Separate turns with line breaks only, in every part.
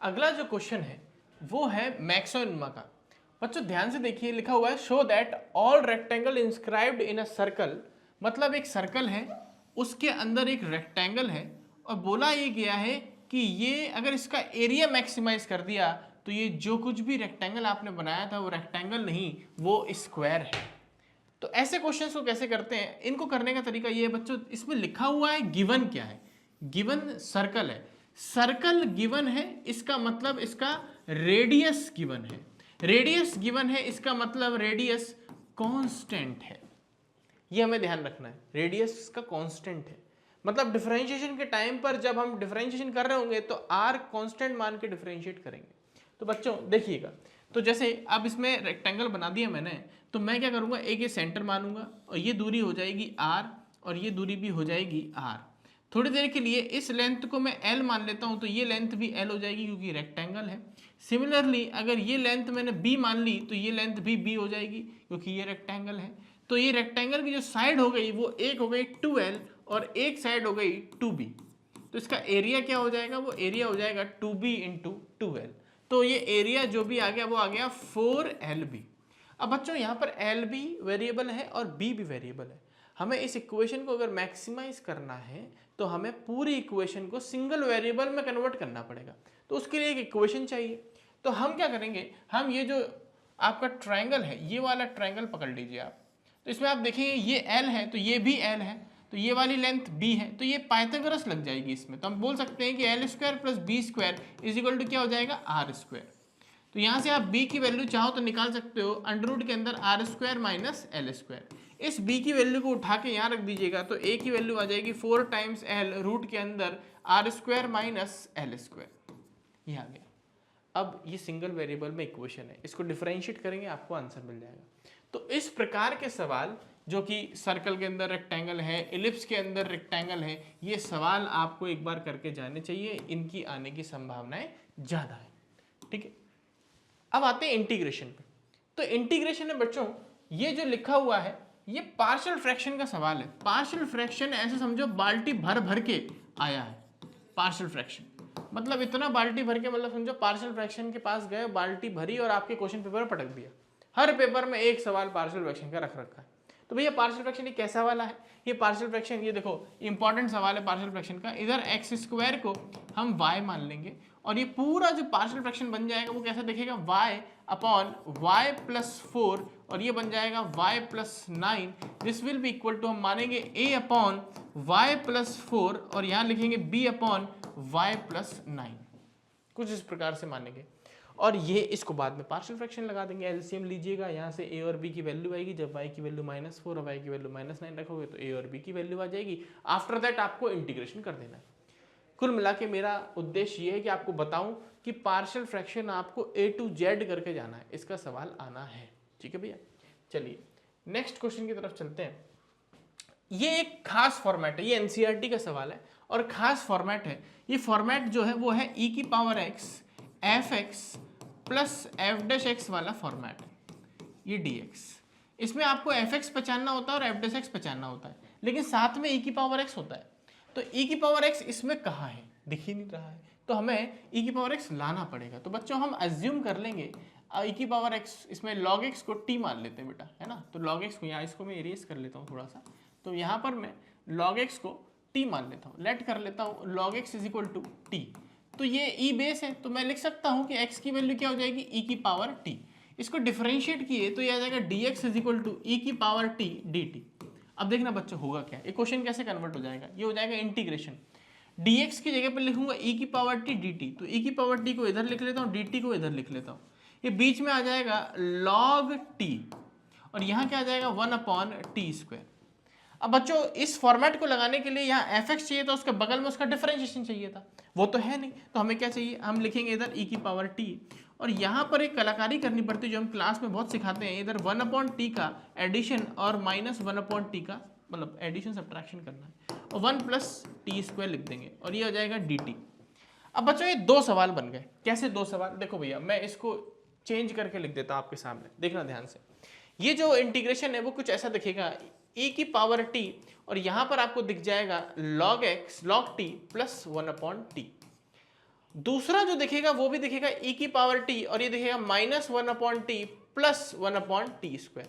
अगला जो क्वेश्चन है वो है मैक्स और मिनिमा का। बच्चों ध्यान से देखिए, लिखा हुआ है show that all rectangle inscribed in a circle. मतलब एक सर्कल है, उसके अंदर एक रेक्टेंगल है और बोला ये गया है कि ये अगर इसका एरिया मैक्सिमाइज कर दिया तो ये जो कुछ भी रेक्टेंगल आपने बनाया था वो रेक्टेंगल नहीं, वो स्क्वायर है। तो ऐसे क्वेश्चंस को कैसे करते हैं, इनको करने का तरीका ये है बच्चों, इसमें लिखा हुआ है गिवन क्या है। गिवन सर्कल है, सर्कल गिवन है, इसका मतलब इसका रेडियस गिवन है। रेडियस गिवन है, इसका मतलब रेडियस कांस्टेंट है। ये हमें ध्यान रखना है, रेडियस का कांस्टेंट है। मतलब डिफरेंशिएशन के टाइम पर जब हम डिफरेंशिएशन कर रहे होंगे तो आर कांस्टेंट मान के डिफरेंशिएट करेंगे। तो बच्चों देखिएगा, तो जैसे अब इसमें रेक्टेंगल बना दिया मैंने, तो मैं क्या करूंगा, एक ये सेंटर मानूंगा और ये दूरी हो जाएगी आर और ये दूरी भी हो जाएगी आर। थोड़ी देर के लिए इस लेंथ को मैं एल मान लेता हूं तो ये लेंथ भी एल हो जाएगी क्योंकि रेक्टेंगल है। सिमिलरली अगर ये लेंथ मैंने बी मान ली तो ये लेंथ भी बी हो जाएगी क्योंकि ये रेक्टेंगल है। तो ये रेक्टेंगल की जो साइड हो गई वो एक हो गई 2l और एक साइड हो गई 2b। तो इसका एरिया क्या हो जाएगा, वो एरिया हो जाएगा 2b इंटू 2l। तो ये एरिया जो भी आ गया वो आ गया 4lb। अब बच्चों यहाँ पर एल भी वेरिएबल है और बी भी वेरिएबल है। हमें इस इक्वेशन को अगर मैक्सिमाइज करना है तो हमें पूरी इक्वेशन को सिंगल वेरिएबल में कन्वर्ट करना पड़ेगा। तो उसके लिए एक इक्वेशन चाहिए। तो हम क्या करेंगे, हम ये जो आपका ट्रायंगल है, ये वाला ट्रायंगल पकड़ लीजिए आप। तो इसमें आप देखेंगे ये एल है तो ये भी एल है, तो ये वाली लेंथ बी है, तो ये पाइथागोरस लग जाएगी इसमें। तो हम बोल सकते हैं कि L square plus B square is equal to क्या हो जाएगा, आर स्क्वायर। तो यहाँ से आप b की वैल्यू चाहो तो निकाल सकते हो, अंडर रूट के अंदर R square minus L square. इस b की वैल्यू को उठा के यहाँ रख दीजिएगा तो a की वैल्यू आ जाएगी 4 टाइम्स एल रूट के अंदर R square minus L square. ये आ गया। अब ये सिंगल वेरिएबल में इक्वेशन है, इसको डिफरेंशिएट करेंगे आपको आंसर मिल जाएगा। तो इस प्रकार के सवाल जो कि सर्कल के अंदर रेक्टेंगल है, इलिप्स के अंदर रेक्टेंगल है, ये सवाल आपको एक बार करके जाने चाहिए, इनकी आने की संभावनाएं ज़्यादा है। ठीक है, अब आते हैं इंटीग्रेशन पे। तो इंटीग्रेशन में बच्चों ये जो लिखा हुआ है ये पार्शियल फ्रैक्शन का सवाल है। पार्शियल फ्रैक्शन ऐसे समझो बाल्टी भर भर के आया है। पार्शियल फ्रैक्शन मतलब इतना बाल्टी भर के, मतलब समझो पार्शियल फ्रैक्शन के पास गए, बाल्टी भरी और आपके क्वेश्चन पेपर पटक दिया। हर पेपर में एक सवाल पार्शियल फ्रैक्शन का रख रखा है। तो भैया पार्शियल फ्रैक्शन ये कैसा वाला है, ये पार्शियल फ्रैक्शन ये देखो इंपॉर्टेंट सवाल है पार्शियल फ्रैक्शन का। इधर एक्स स्क्वायर को हम वाई मान लेंगे और ये पूरा जो पार्शियल फ्रैक्शन बन जाएगा वो कैसा दिखेगा, y अपॉन वाई प्लस 4 और ये बन जाएगा y plus 9। This will be equal to हम मानेंगे a अपॉन वाई प्लस 4 और यहाँ लिखेंगे b अपॉन वाई प्लस 9। कुछ इस प्रकार से मानेंगे और ये इसको बाद में पार्शियल फ्रैक्शन लगा देंगे। एलसीएम लीजिएगा, यहाँ से a और b की वैल्यू आएगी। जब y की वैल्यू -4 और y की वैल्यू -9 रखोगे तो a और b की वैल्यू आ जाएगी। आफ्टर दैट आपको इंटीग्रेशन कर देना है। कुल मिला के मेरा उद्देश्य ये है कि आपको बताऊं कि पार्शियल फ्रैक्शन आपको A to Z करके जाना है, इसका सवाल आना है। ठीक है भैया, चलिए नेक्स्ट क्वेश्चन की तरफ चलते हैं। ये एक खास फॉर्मेट है, ये एनसीईआरटी का सवाल है और खास फॉर्मेट है। ये फॉर्मेट जो है वो है e की power x F x plus F dash x वाला फॉर्मेट है, ये dx। इसमें आपको एफ एक्स पहचानना होता है और एफ डैश एक्स पहचानना होता है, लेकिन साथ में e की पावर x होता है। तो e की पावर x इसमें कहाँ है, दिख ही नहीं रहा है, तो हमें e की पावर x लाना पड़ेगा। तो बच्चों हम अज्यूम कर लेंगे e की पावर x, इसमें log x को t मान लेते हैं बेटा, है ना। तो log x को यहाँ, इसको मैं इरेज कर लेता हूँ थोड़ा सा, तो यहाँ पर मैं log x को t मान लेता हूँ, लेट कर लेता हूँ log x is equal to t। तो ये e बेस है, तो मैं लिख सकता हूँ कि x की वैल्यू क्या हो जाएगी, e की पावर t। इसको डिफरेंशिएट किए तो ये आ जाएगा dx is equal to e की पावर t dt। अब देखना बच्चों होगा क्या, ये क्वेश्चन कैसे कन्वर्ट हो जाएगा, ये हो जाएगा इंटीग्रेशन। dx की जगह पर लिखूंगा e की पावर t dt, तो e की पावर t को इधर लिख लेता हूँ, dt को इधर लिख लेता हूँ। ये बीच में आ जाएगा log t और यहाँ क्या आ जाएगा 1 अपॉन टी स्क्वायर। अब बच्चों इस फॉर्मेट को लगाने के लिए यहाँ एफ एक्स चाहिए था, उसके बगल में उसका डिफरेंशिएशन चाहिए था, वो तो है नहीं। तो हमें क्या चाहिए, हम लिखेंगे इधर e की पावर t और यहाँ पर एक कलाकारी करनी पड़ती है जो हम क्लास में बहुत सिखाते हैं। इधर 1 अपॉन टी का एडिशन और -1 अपॉन टी का मतलब एडिशन सब्ट्रैक्शन करना है और 1 प्लस टी स्क्वायर लिख देंगे और ये हो जाएगा dt। अब बच्चों ये दो सवाल बन गए। कैसे दो सवाल, देखो भैया मैं इसको चेंज करके लिख देता हूँ आपके सामने, देखना ध्यान से। ये जो इंटीग्रेशन है वो कुछ ऐसा दिखेगा, e की पावर t और यहाँ पर आपको दिख जाएगा log x log t plus 1 upon T. दूसरा जो दिखेगा वो भी दिखेगा e की पावर t, और ये दिखेगा -1/t प्लस 1/t²।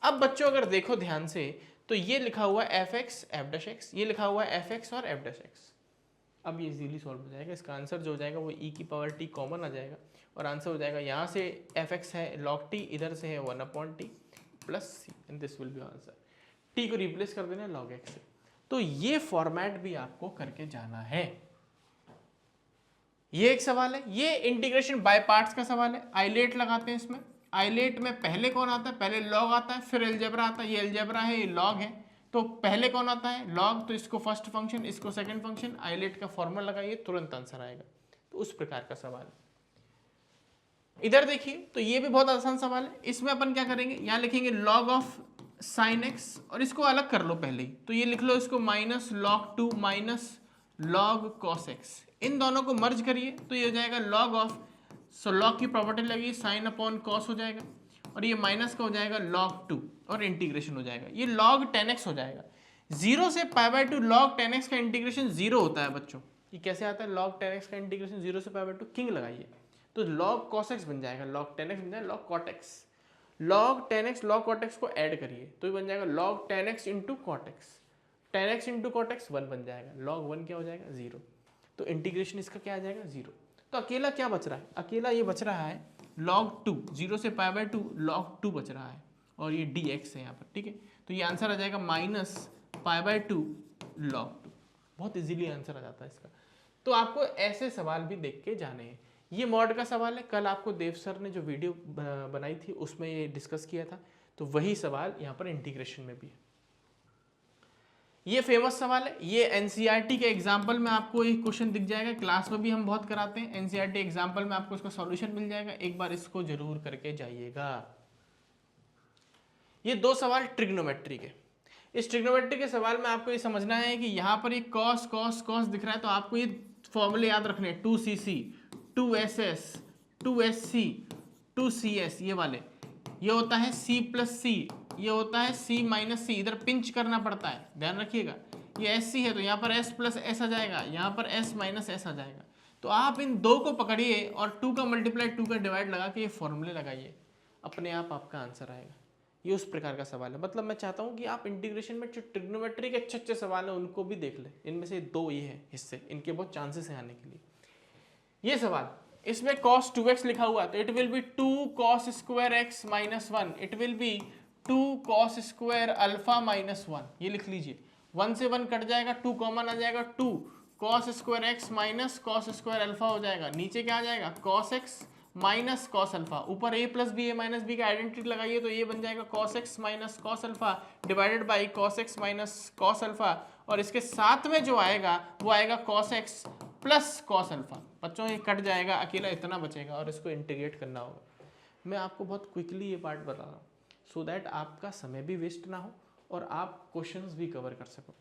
अब बच्चों अगर देखो ध्यान से तो ये लिखा हुआ f(x) f'(x), ये लिखा हुआ f(x) और f'(x). अब ये इजीली सॉल्व हो जाएगा। इसका आंसर जो हो जाएगा वो e की पावर t कॉमन आ जाएगा और आंसर हो जाएगा, यहाँ से f(x) है log t, इधर से है 1/t plus c, and this will B answer. t को रिप्लेस कर देना log x से। तो ये फॉर्मेट भी आपको करके जाना है। ये एक सवाल है। ये इंटीग्रेशन बाय पार्ट्स का सवाल है। आइलेट लगाते हैं इसमें। आइलेट में पहले कौन आता है? पहले लॉग आता है, फिर अलजेब्रा आता है। ये अलजेब्रा है, ये लॉग है, तो पहले कौन आता है? लॉग। तो इसको फर्स्ट फंक्शन, इसको सेकंड फंक्शन। आइलेट का फॉर्मूला लगाइए, तुरंत आंसर आएगा। तो उस प्रकार का सवाल है। इधर देखिए, तो ये भी बहुत आसान सवाल है। इसमें अपन क्या करेंगे, यहाँ लिखेंगे लॉग ऑफ साइन एक्स, और इसको अलग कर लो पहले ही। तो ये लिख लो इसको -log2 minus log cos x। इन दोनों को मर्ज करिए तो ये हो जाएगा log ऑफ, सो log की प्रॉपर्टी लगी साइन अपॉन कॉस हो जाएगा, और ये माइनस का हो जाएगा log2, और इंटीग्रेशन हो जाएगा, ये log 10x हो जाएगा। 0 से π/2 log 10x का इंटीग्रेशन 0 होता है बच्चों। ये कैसे आता है log 10x का इंटीग्रेशन 0 से π/2? किंग लगाइए तो log cos x बन जाएगा, log 10x बन जाएगा log cot x। log 10x log cot x को ऐड करिए तो ये बन जाएगा log 10x into cot x। 10x into cot x 1 बन जाएगा, log 1 क्या हो जाएगा? 0। तो इंटीग्रेशन इसका क्या आ जाएगा? 0। तो अकेला क्या बच रहा है? अकेला ये बच रहा है log 2, 0 से π/2 log 2 बच रहा है, और ये dx है यहाँ पर, ठीक है। तो ये आंसर आ जाएगा -π/2 log 2। बहुत इजीली आंसर आ जाता है इसका। तो आपको ऐसे सवाल भी देख के जाने हैं। ये मॉड का सवाल है। कल आपको देव सर ने जो वीडियो बनाई थी उसमें ये डिस्कस किया था, तो वही सवाल यहाँ पर इंटीग्रेशन में भी है। ये फेमस सवाल है। ये एनसीईआरटी के एग्जाम्पल में आपको एक क्वेश्चन दिख जाएगा, क्लास में भी हम बहुत कराते हैं। एनसीईआरटी एग्जाम्पल में आपको इसका सॉल्यूशन मिल जाएगा, एक बार इसको जरूर करके जाइएगा। ये 2 सवाल ट्रिग्नोमेट्री के। इस ट्रिग्नोमेट्री के सवाल में आपको ये समझना है कि यहाँ पर ये कॉस कॉस कॉस दिख रहा है, तो आपको ये फॉर्मूले याद रखने हैं। 2cc, 2ss, 2sc, 2cs, ये वाले। ये होता है c प्लस सी, ये होता है c माइनस सी। इधर पिंच करना पड़ता है, ध्यान रखिएगा। ये SC है तो यहाँ पर s प्लस s आ जाएगा, यहाँ पर s माइनस s आ जाएगा। तो आप इन 2 को पकड़िए और 2 का मल्टीप्लाई 2 का डिवाइड लगा के ये फॉर्मूले लगाइए, अपने आप आपका आंसर आएगा। ये उस प्रकार का सवाल है। मतलब मैं चाहता हूँ कि आप इंटीग्रेशन में जो ट्रिग्नोमेट्री के अच्छे अच्छे सवाल हैं उनको भी देख लें। इनमें से 2 ये है हिस्से, इनके बहुत चांसेस हैं आने के लिए। ये सवाल, इसमें cos 2x लिखा हुआ, तो it will be 2 cos square x माइनस 1, it will be 2 cos square alpha minus 1। ये लिख लीजिए, 1 से 1 कट जाएगा, 2 कॉमन आ जाएगा, 2 cos square x minus cos square alpha हो जाएगा। नीचे क्या आ जाएगा? cos x minus cos alpha. ऊपर a plus B, a minus B का आइडेंटिटी लगाइए तो ये बन जाएगा cos x minus cos alpha divided by cos x minus cos alpha, और इसके साथ में जो आएगा वो आएगा cos x plus cos alpha. बच्चों ये कट जाएगा, अकेला इतना बचेगा और इसको इंटीग्रेट करना होगा। मैं आपको बहुत क्विकली ये पार्ट बता रहा हूँ सो दैट आपका समय भी वेस्ट ना हो और आप क्वेश्चंस भी कवर कर सको।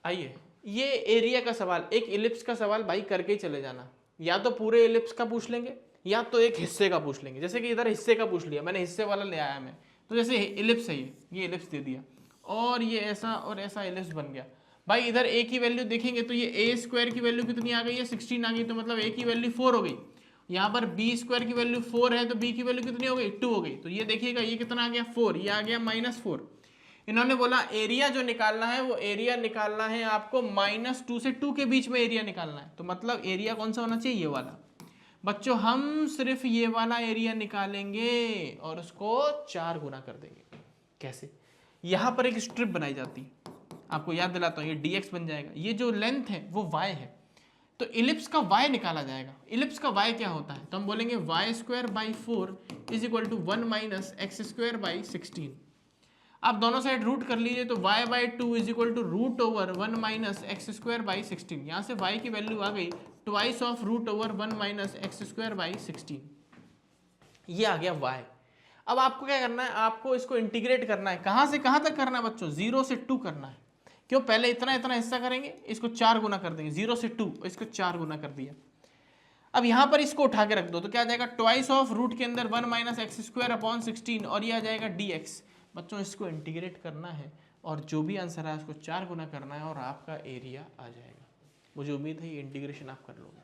आइए, ये एरिया का सवाल, एक इलिप्स का सवाल भाई करके ही चले जाना। या तो पूरे इलिप्स का पूछ लेंगे या तो एक हिस्से का पूछ लेंगे। जैसे कि इधर हिस्से का पूछ लिया, मैंने हिस्से वाला ले आया मैं, तो जैसे इलिप्स है, ये इलिप्स दे दिया और ये ऐसा और ऐसा इलिप्स बन गया। भाई इधर a की वैल्यू देखेंगे तो ये a स्क्वायर की वैल्यू कितनी आ गई है? 16 आ गई, तो मतलब a की वैल्यू 4 हो गई। यहाँ पर b स्क्वायर की वैल्यू 4 है तो b की वैल्यू कितनी हो गई? 2 हो गई। तो ये देखिएगा ये कितना आ गया? 4, ये आ गया -4। इन्होंने बोला एरिया जो निकालना है वो एरिया निकालना है आपको -2 से 2 के बीच में एरिया निकालना है। तो मतलब एरिया कौन सा होना चाहिए? ये वाला। बच्चों हम सिर्फ ये वाला एरिया निकालेंगे और उसको 4 गुना कर देंगे। कैसे? यहाँ पर एक स्ट्रिप बनाई जाती है, आपको याद दिलाता हूँ, ये dx बन जाएगा। ये जो लेंथ है वो y है, तो इलिप्स का y निकाला जाएगा। इलिप्स का y क्या होता है? तो हम बोलेंगे y square by 4 is equal to 1 minus x square by 16। आप दोनों साइड रूट कर लीजिए तो y by 2 is equal to root over 1 minus x square by 16। यहाँ से y की वैल्यू आ गई twice of root over 1 minus x square by 16। ये आ गया y। अब आपको क्या करना है? आपको इसको इंटीग्रेट करना है। कहाँ से कहाँ तक करना है बच्चों? 0 से 2 करना है। क्यों? पहले इतना इतना हिस्सा करेंगे, इसको 4 गुना कर देंगे। 0 से 2, इसको 4 गुना कर दिया। अब यहाँ पर इसको उठा के रख दो तो क्या आ जाएगा? ट्वाइस ऑफ रूट के अंदर 1 माइनस एक्स स्क्वायर अपॉन 16, और ये आ जाएगा dx। बच्चों इसको इंटीग्रेट करना है और जो भी आंसर है उसको 4 गुना करना है और आपका एरिया आ जाएगा। मुझे उम्मीद है ये इंटीग्रेशन आप कर लोगे।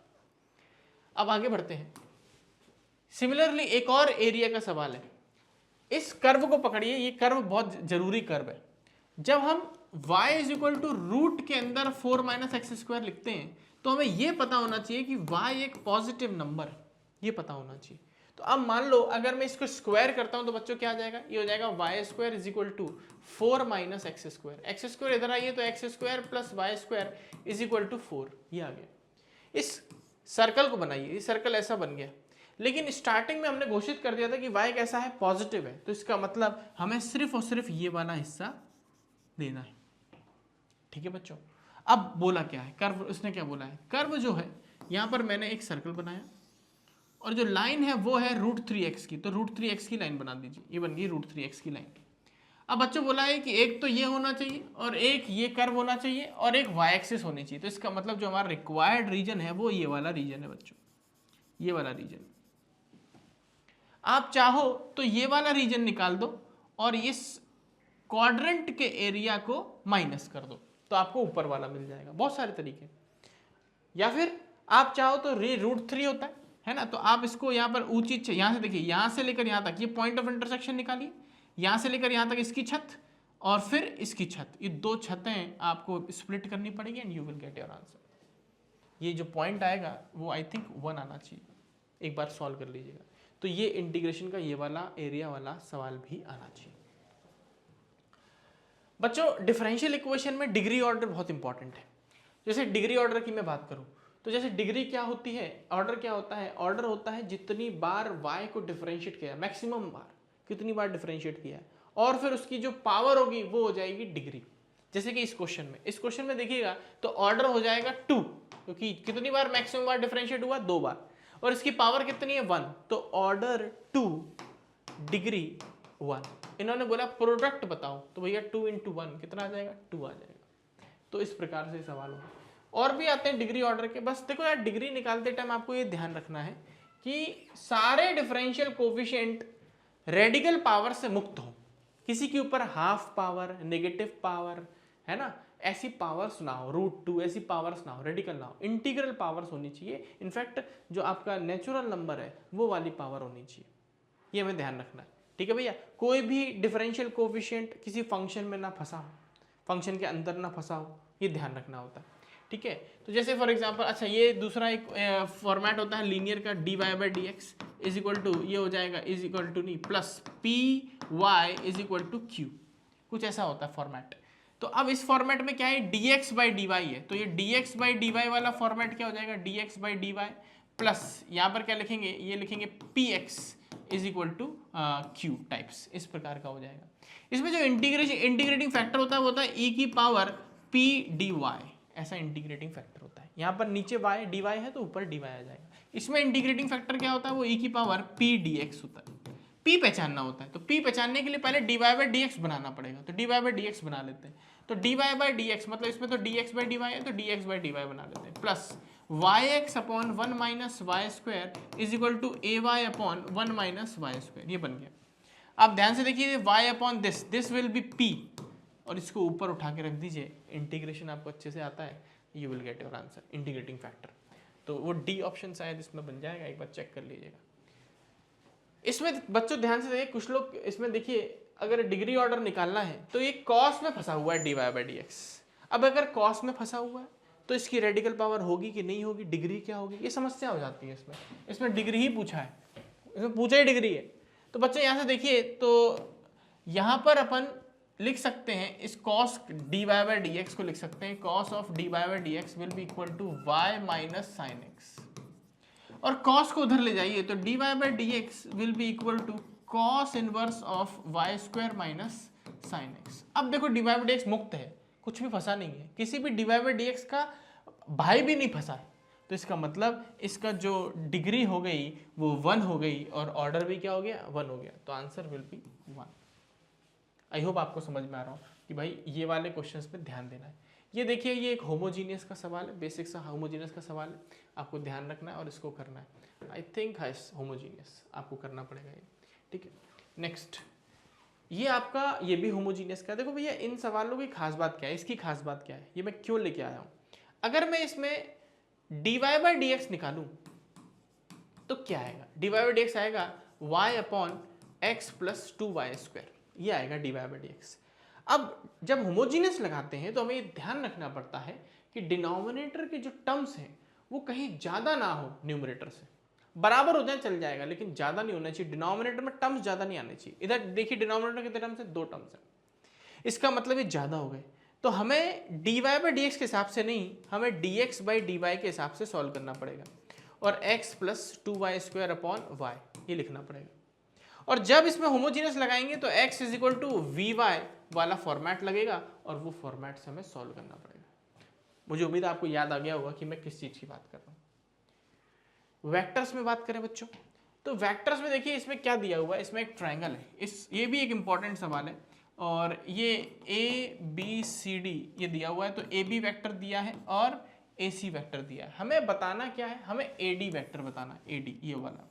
अब आगे बढ़ते हैं। सिमिलरली एक और एरिया का सवाल है। इस कर्व को पकड़िए, ये कर्व बहुत जरूरी कर्व है। जब हम y is equal to root के अंदर 4 माइनस एक्स स्क्वायर लिखते हैं तो हमें ये पता होना चाहिए कि y एक पॉजिटिव नंबर है, ये पता होना चाहिए। तो अब मान लो अगर मैं इसको स्क्वायर करता हूं तो बच्चों क्या आ जाएगा, ये हो जाएगा y square is equal to 4 minus x square. X square इधर आइए तो x square plus y square is equal to 4, ये आ गया। इस सर्कल को बनाइए, ये सर्कल ऐसा बन गया। लेकिन स्टार्टिंग में हमने घोषित कर दिया था कि y कैसा है, पॉजिटिव है, तो इसका मतलब हमें सिर्फ और सिर्फ ये वाला हिस्सा लेना है। ठीक है बच्चों। अब बोला क्या है कर्व, उसने क्या बोला है, कर्व जो है यहां पर मैंने एक सर्कल बनाया और जो लाइन है वो है √3x की, तो √3x की लाइन बना दीजिए, ये बन गई √3x की लाइन। अब बच्चों बोला है कि एक तो ये होना चाहिए और एक ये कर्व होना चाहिए और एक y एक्सिस होनी चाहिए। तो इसका मतलब जो हमारा रिक्वायर्ड रीजन है वो ये वाला रीजन है बच्चों, ये वाला रीजन। आप चाहो तो ये वाला रीजन निकाल दो और इस क्वाड्रेंट के एरिया को माइनस कर दो तो आपको ऊपर वाला मिल जाएगा। बहुत सारे तरीके। या फिर आप चाहो तो √3 होता है ना, तो आप इसको यहाँ पर ऊंची, यहाँ से देखिए, यहाँ से लेकर यहाँ तक ये पॉइंट ऑफ इंटरसेक्शन निकालिए, यहाँ से लेकर यहाँ तक इसकी छत और फिर इसकी छत, ये दो छतें आपको स्प्लिट करनी पड़ेगी and you will get your answer. ये जो पॉइंट आएगा वो आई थिंक 1 आना चाहिए, एक बार सॉल्व कर लीजिएगा। तो ये इंटीग्रेशन का ये वाला एरिया वाला सवाल भी आना चाहिए। बच्चों डिफरेंशियल इक्वेशन में डिग्री ऑर्डर बहुत इंपॉर्टेंट है। जैसे डिग्री ऑर्डर की मैं बात करूं तो जैसे डिग्री क्या होती है, ऑर्डर क्या होता है, ऑर्डर होता है जितनी बार y को डिफरेंशिएट किया, मैक्सिमम बार कितनी बार डिफरेंशिएट किया है, और फिर उसकी जो पावर होगी वो हो जाएगी डिग्री। जैसे कि इस क्वेश्चन में देखिएगा तो ऑर्डर हो जाएगा 2, क्योंकि कितनी बार मैक्सिमम बार डिफरेंशिएट हुआ, 2 बार, और इसकी पावर कितनी है 1, तो ऑर्डर 2 डिग्री 1। इन्होंने बोला प्रोडक्ट बताओ, तो भैया 2 × 1 कितना आ जाएगा, 2 आ जाएगा। तो इस प्रकार से सवाल होगा। और भी आते हैं डिग्री ऑर्डर के। बस देखो यार, डिग्री निकालते टाइम आपको ये ध्यान रखना है कि सारे डिफरेंशियल कोफिशिएंट रेडिकल पावर से मुक्त हो, किसी के ऊपर हाफ पावर, नेगेटिव पावर, है ना, ऐसी पावर्स ना हो, √2 ऐसी पावर्स ना हो, रेडिकल ना हो, इंटीग्रल पावर्स होनी चाहिए। इनफैक्ट जो आपका नेचुरल नंबर है वो वाली पावर होनी चाहिए, ये हमें ध्यान रखना है। ठीक है भैया। कोई भी डिफरेंशियल कोफिशिएंट किसी फंक्शन में ना फंसा हो, फंक्शन के अंदर ना फंसा हो, ये ध्यान रखना होता है। ठीक है। तो जैसे फॉर एग्जांपल, अच्छा ये दूसरा एक फॉर्मेट होता है लीनियर का, dy/dx इज इक्वल टू, ये हो जाएगा इज इक्वल टू नहीं plus py is equal to q, कुछ ऐसा होता है फॉर्मेट। तो अब इस फॉर्मेट में क्या है, dx/dy है, तो ये dx/dy वाला फॉर्मेट क्या हो जाएगा, dx/dy प्लस यहाँ पर क्या लिखेंगे, ये लिखेंगे px is equal to q types, इस प्रकार का हो जाएगा। इसमें जो इंटीग्रेटिंग फैक्टर होता है वो होता है e की पावर p dy, ऐसा इंटीग्रेटिंग फैक्टर होता है। यहाँ पर नीचे y dy है तो ऊपर dy आ जाएगा। इसमें इंटीग्रेटिंग फैक्टर क्या होता है, वो e की पावर p dx होता है। p पहचानना होता है, तो p पहचानने के लिए पहले dy/dx बनाना पड़ेगा, तो dy/dx बना लेते हैं। तो dy/dx मतलब इसमें तो dx/dy है, तो dx/dy बना लेते हैं, plus yx/1 minus y square is equal to ay/1 minus y square, ये बन गया। आप ध्यान से देखिए, y/दिस विल बी p, और इसको ऊपर उठा के रख दीजिए, इंटीग्रेशन आपको अच्छे से आता है, you will get your answer, integrating factor. तो वो डी ऑप्शन शायद इसमें बन जाएगा, एक बार चेक कर लीजिएगा। इसमें बच्चों ध्यान से देखिए, कुछ लोग इसमें देखिए, अगर डिग्री ऑर्डर निकालना है तो ये कॉस में फंसा हुआ है dy/dx। अब अगर कॉस में फंसा हुआ है तो इसकी रेडिकल पावर होगी कि नहीं होगी, डिग्री क्या होगी, ये समस्या हो जाती है। इसमें डिग्री ही पूछा है, इसमें पूछा ही डिग्री है। तो बच्चे यहाँ से देखिए, तो यहाँ पर अपन लिख सकते हैं इस cos dy/dx को लिख सकते हैं, cos of dy/dx will be equal to y minus sine x, और cos को उधर ले जाइए तो dy/dx will be equal to cos inverse of y square minus sine x. अब देखो dy/dx मुक्त है, कुछ भी फंसा नहीं है, किसी भी dy/dx का भाई भी नहीं फंसा है, तो इसका मतलब इसका जो डिग्री हो गई वो 1 हो गई और ऑर्डर भी क्या हो गया, 1 हो गया, तो answer will be 1। I hope आपको समझ में आ रहा हो कि भाई ये वाले क्वेश्चंस पे ध्यान देना है। ये देखिए, ये एक होमोजीनियस का सवाल है, बेसिक सा होमोजीनियस का सवाल है, आपको ध्यान रखना है और इसको करना है। आई थिंक है होमोजीनियस आपको करना पड़ेगा ये। ठीक है, नेक्स्ट ये आपका ये भी होमोजीनियस का। देखो भैया, इन सवालों की खास बात क्या है, इसकी खास बात क्या है, ये मैं क्यों लेके आया हूँ। अगर मैं इसमें dy बाई डी एक्स निकालूं तो क्या आएगा, dy बाई डी एक्स आएगा y upon x plus 2y², ये आएगा dy बाई डी एक्स। अब जब होमोजीनियस लगाते हैं तो हमें ये ध्यान रखना पड़ता है कि डिनोमिनेटर के जो टर्म्स हैं वो कहीं ज़्यादा ना हो न्यूमरेटर से, बराबर हो जाए चल जाएगा लेकिन ज़्यादा नहीं होना चाहिए, डिनोमिनेटर में टर्म्स ज़्यादा नहीं आने चाहिए। इधर देखिए डिनोमिनेटर कितने टर्म्स है, 2 टर्म्स है, इसका मतलब ये ज़्यादा हो गए। तो हमें dy बाई डी एक्स के हिसाब से नहीं, हमें dx बाई dy के हिसाब से सॉल्व करना पड़ेगा और x plus 2y² upon y ये लिखना पड़ेगा। और जब इसमें होमोजीनियस लगाएंगे तो x is equal to vy वाला फॉर्मेट लगेगा और वो फॉर्मेट से हमें सॉल्व करना पड़ेगा। मुझे उम्मीद है आपको याद आ गया होगा कि मैं किस चीज़ की बात कर रहा हूँ। वेक्टर्स में बात करें बच्चों, तो वेक्टर्स में देखिए इसमें क्या दिया हुआ है, इसमें एक ट्रायंगल है, ये भी एक इंपॉर्टेंट सवाल है और ये ABCD ये दिया हुआ है, तो AB वेक्टर दिया है और AC वेक्टर दिया है। हमें बताना क्या है, हमें AD वेक्टर बताना है, AD ये वाला,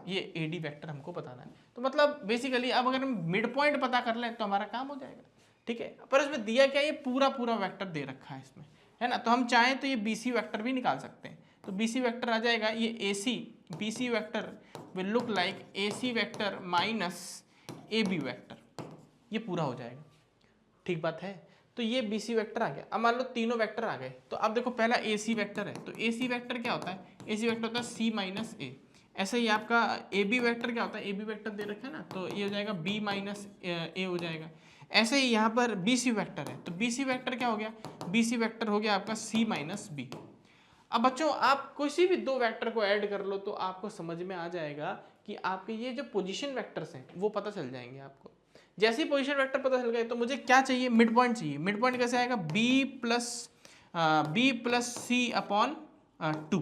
ये AD वेक्टर हमको बताना है। तो मतलब बेसिकली अब अगर हम मिड पॉइंट पता कर लें तो हमारा काम हो जाएगा, ठीक है। पर इसमें दिया क्या, ये पूरा वेक्टर दे रखा है इसमें, है ना। तो हम चाहें तो ये BC वेक्टर भी निकाल सकते हैं, तो BC वेक्टर आ जाएगा ये BC vector will look like AC vector minus AB vector, ये पूरा हो जाएगा, ठीक बात है। तो ये BC वेक्टर आ गया। अब मान लो तीनों वेक्टर आ गए, तो अब देखो पहला AC वेक्टर है, तो AC वेक्टर क्या होता है, AC वेक्टर होता है C माइनस A। ऐसे ही आपका AB वेक्टर क्या होता है, AB वेक्टर दे रखा है ना, तो ये हो जाएगा B माइनस A हो जाएगा। ऐसे ही यहाँ पर BC वेक्टर है, तो BC वेक्टर क्या हो गया, BC वेक्टर हो गया आपका C माइनस B। अब बच्चों आप किसी भी 2 वेक्टर को ऐड कर लो तो आपको समझ में आ जाएगा कि आपके ये जो पोजीशन वेक्टर्स हैं वो पता चल जाएंगे आपको। जैसे ही पोजीशन वेक्टर पता चल गए तो मुझे क्या चाहिए, मिड पॉइंट चाहिए। मिड पॉइंट कैसे आएगा, B प्लस C अपॉन 2,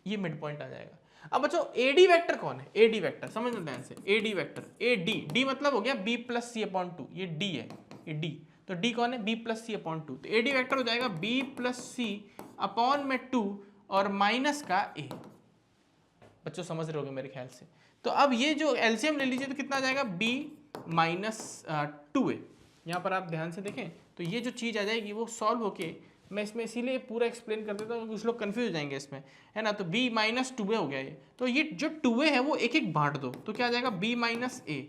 ये मिड पॉइंट आ जाएगा। अब बच्चों AD वेक्टर कौन है, AD वेक्टर समझ लो ध्यान से, AD वेक्टर D मतलब हो गया B प्लस C अपॉन 2, ये D है, ये D, तो D कौन है, B प्लस C अपॉन 2, तो AD वेक्टर हो जाएगा B प्लस C अपॉन में 2 और माइनस का A। बच्चों समझ रहे होगे मेरे ख्याल से। तो अब ये जो एलसीएम ले लीजिए तो कितना आ जाएगा, B माइनस 2A। यहाँ पर आप ध्यान से देखें तो ये जो चीज़ आ जाएगी वो सॉल्व होके, मैं इसमें इसीलिए पूरा एक्सप्लेन कर देता हूँ, कुछ लोग कंफ्यूज हो जाएंगे इसमें, है ना। तो B माइनस 2A हो गया ये, तो ये जो 2A है वो एक एक बांट दो, तो क्या आ जाएगा B माइनस A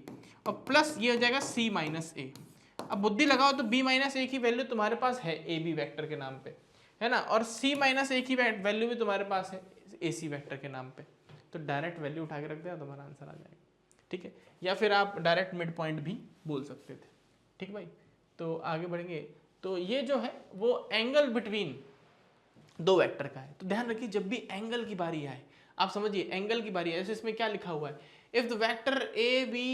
और प्लस ये हो जाएगा C माइनस A। अब बुद्धि लगाओ तो B माइनस A की वैल्यू तुम्हारे पास है AB वेक्टर के नाम पे, है ना, और C माइनस A की वैल्यू भी तुम्हारे पास है AC वेक्टर के नाम पे, तो डायरेक्ट वैल्यू उठा के रख दिया तुम्हारा आंसर आ जाएगा, ठीक है। या फिर आप डायरेक्ट मिड पॉइंट भी बोल सकते थे, ठीक भाई। तो आगे बढ़ेंगे, तो ये जो है वो एंगल बिटवीन 2 वेक्टर का है। तो ध्यान रखिए जब भी एंगल की बारी आए, आप समझिए एंगल की बारी आए, इसमें क्या लिखा हुआ है, if the vector AB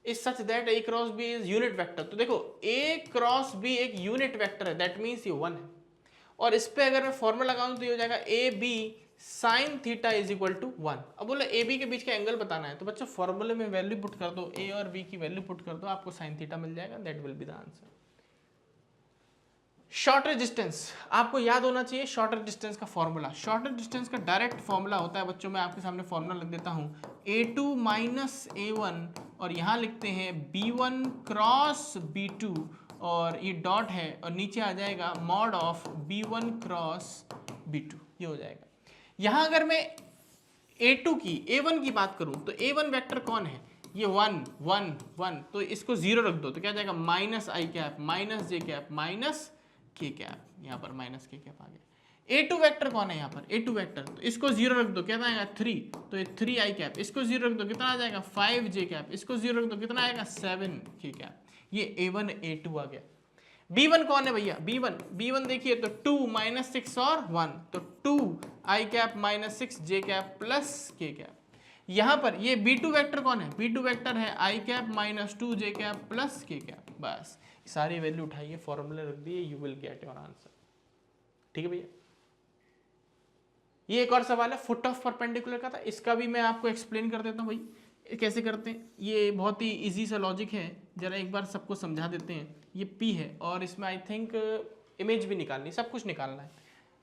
is such that A cross B is unit vector. तो देखो A क्रॉस B एक यूनिट वेक्टर है, दैट मीन्स ये 1 है, और इस पे अगर मैं फॉर्मूला लगाऊं तो ये हो जाएगा AB sine theta is equal to 1। अब बोला AB के बीच का एंगल बताना है, तो बच्चों फॉर्मूले में वैल्यू पुट कर दो, A और B की वैल्यू पुट कर दो, आपको साइन थीटा मिल जाएगा, that will be the answer. Shorter distance आपको याद होना चाहिए, शॉर्टर डिस्टेंस का फॉर्मूला, शॉर्टर डिस्टेंस का डायरेक्ट फॉर्मूला होता है बच्चों, मैं आपके सामने फॉर्मूला लिख देता हूं, A2 माइनस A1 और यहाँ लिखते हैं B1 क्रॉस B2 और ये डॉट है और नीचे आ जाएगा mod of B1 cross B2, ये हो जाएगा। यहाँ अगर मैं A2 की A1 की बात करूं तो A1 वेक्टर कौन है, ये 1 1 1, तो इसको 0 रख दो तो क्या जाएगा, माइनस आई कैप माइनस जे कैप माइनस के कैप, यहाँ पर माइनस के कैप आ गया। A2 वेक्टर कौन है यहाँ पर, A2 वेक्टर, तो इसको 0 रख दो, क्या आएगा 3, तो ये 3 आई कैप, इसको 0 रख दो कितना आ जाएगा 5 जे कैप, इसको 0 रख दो कितना आएगा 7 के कैप, ये A1 A2 आ गया। B1 कौन है भैया, B1 देखिए तो 2 माइनस 6 और 1, तो 2 आई कैप माइनस 6 जे कैप प्लस के कैप। यहाँ पर ये B2 वेक्टर कौन है, B2 वेक्टर है आई कैप माइनस 2 जे कैप प्लस के कैप। बस सारी वैल्यू उठाइए, फॉर्मूले रख दिए, you will get your answer, ठीक है भैया। ये एक और सवाल है फुट ऑफ परपेंडिकुलर का था, इसका भी मैं आपको एक्सप्लेन कर देता हूँ भाई कैसे करते हैं। ये बहुत ही इजी सा लॉजिक है, जरा एक बार सबको समझा देते हैं। ये P है और इसमें आई थिंक इमेज भी निकालनी, सब कुछ निकालना है,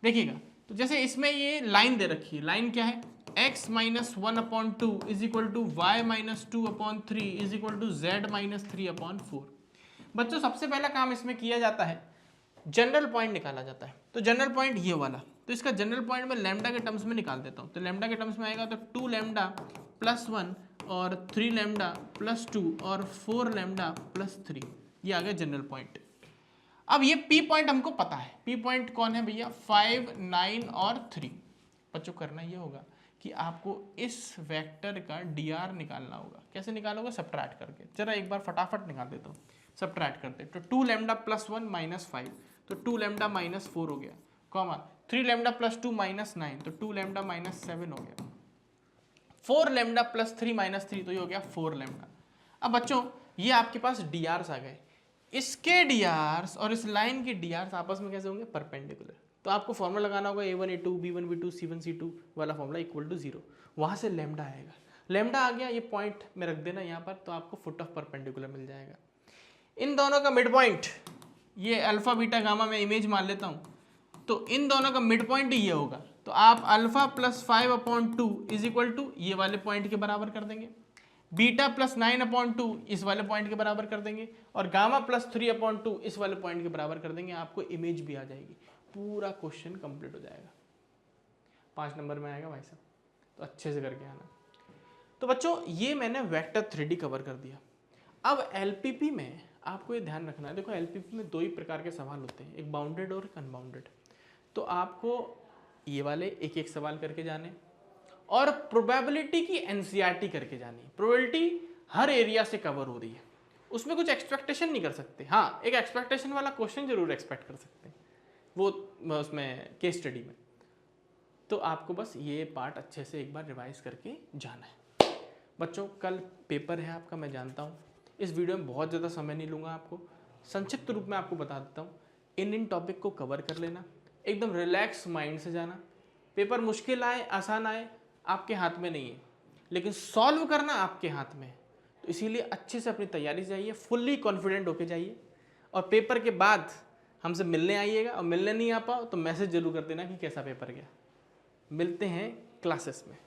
देखिएगा। तो जैसे इसमें ये लाइन दे रखी है, लाइन क्या है, x माइनस 1 upon 2 is equal to y minus 2 upon 3 is equal to z minus 3 upon 4। बच्चों सबसे पहला काम इसमें किया जाता है, जनरल पॉइंट निकाला जाता है। तो जनरल पॉइंट ये वाला, तो इसका जनरल पॉइंट मैं लैम्डा के टर्म्स में निकाल देता हूँ। तो लैम्डा के टर्म्स में आएगा तो 2 लैम्डा प्लस 1 और 3 लैम्डा प्लस 2 और 4 लैम्डा प्लस 3, ये आ गया जनरल पॉइंट। अब ये पी पॉइंट हमको पता है, पी पॉइंट कौन है भैया, 5, 9 और 3। बच्चों करना ये होगा कि आपको इस वेक्टर का डी आर निकालना होगा। कैसे निकालोगे, सब्ट्रैक्ट करके। जरा एक बार फटाफट निकाल देता हूँ, सब्ट्रैक्ट करते। तो 2 लैम्डा प्लस 1 माइनस 5, तो 2 लैम्डा माइनस 4 हो गया, कॉमा 3 लैम्डा प्लस 2 माइनस 9, तो 2 लैम्डा माइनस 7 हो गया, 4 लैम्डा प्लस 3 माइनस 3, तो ये हो गया 4 लैम्डा। अब बच्चों ये आपके पास डी आर्स आ गए, इसके डी आर्स और इस लाइन के डी आर्स आपस में कैसे होंगे, परपेंडिकुलर। तो आपको फॉर्मूला लगाना होगा a1 a2 b1 b2 c1 c2 वाला फॉर्मूला इक्वल टू 0, वहाँ से लैम्डा आएगा। लैम्डा आ गया, ये पॉइंट में रख देना यहाँ पर, तो आपको फुट ऑफ परपेंडिकुलर मिल जाएगा। इन दोनों का मिड पॉइंट, ये अल्फा बीटा गामा में इमेज मान लेता हूँ, तो इन दोनों का मिड पॉइंट ये होगा। तो आप alpha plus 5/2 is equal to ये वाले पॉइंट के बराबर कर देंगे, बीटा प्लस 9/2 इस वाले पॉइंट के बराबर कर देंगे, और गामा प्लस 3/2 इस वाले पॉइंट के बराबर कर देंगे। आपको इमेज भी आ जाएगी, पूरा क्वेश्चन कंप्लीट हो जाएगा। 5 नंबर में आएगा भाई साहब, तो अच्छे से करके आना। तो बच्चों ये मैंने वेक्टर 3D कवर कर दिया। अब एलपीपी में आपको ये ध्यान रखना है, देखो एलपीपी में 2 ही प्रकार के सवाल होते हैं, एक बाउंडेड और एक अनबाउंडेड। तो आपको ये वाले एक एक सवाल करके जाने और प्रोबेबिलिटी की एनसीईआरटी करके जानी। प्रोबेबिलिटी हर एरिया से कवर हो रही है, उसमें कुछ एक्सपेक्टेशन नहीं कर सकते। हाँ, एक एक्सपेक्टेशन वाला क्वेश्चन जरूर एक्सपेक्ट कर सकते हैं, वो उसमें केस स्टडी में। तो आपको बस ये पार्ट अच्छे से एक बार रिवाइज करके जाना है। बच्चों कल पेपर है आपका, मैं जानता हूँ। इस वीडियो में बहुत ज़्यादा समय नहीं लूँगा, आपको संक्षिप्त रूप में आपको बता देता हूँ। इन टॉपिक को कवर कर लेना, एकदम रिलैक्स माइंड से जाना। पेपर मुश्किल आए आसान आए आपके हाथ में नहीं है, लेकिन सॉल्व करना आपके हाथ में है। तो इसीलिए अच्छे से अपनी तैयारी से जाइए, फुल्ली कॉन्फिडेंट होके जाइए, और पेपर के बाद हमसे मिलने आइएगा। और मिलने नहीं आ पाओ तो मैसेज जरूर कर देना कि कैसा पेपर गया। मिलते हैं क्लासेस में।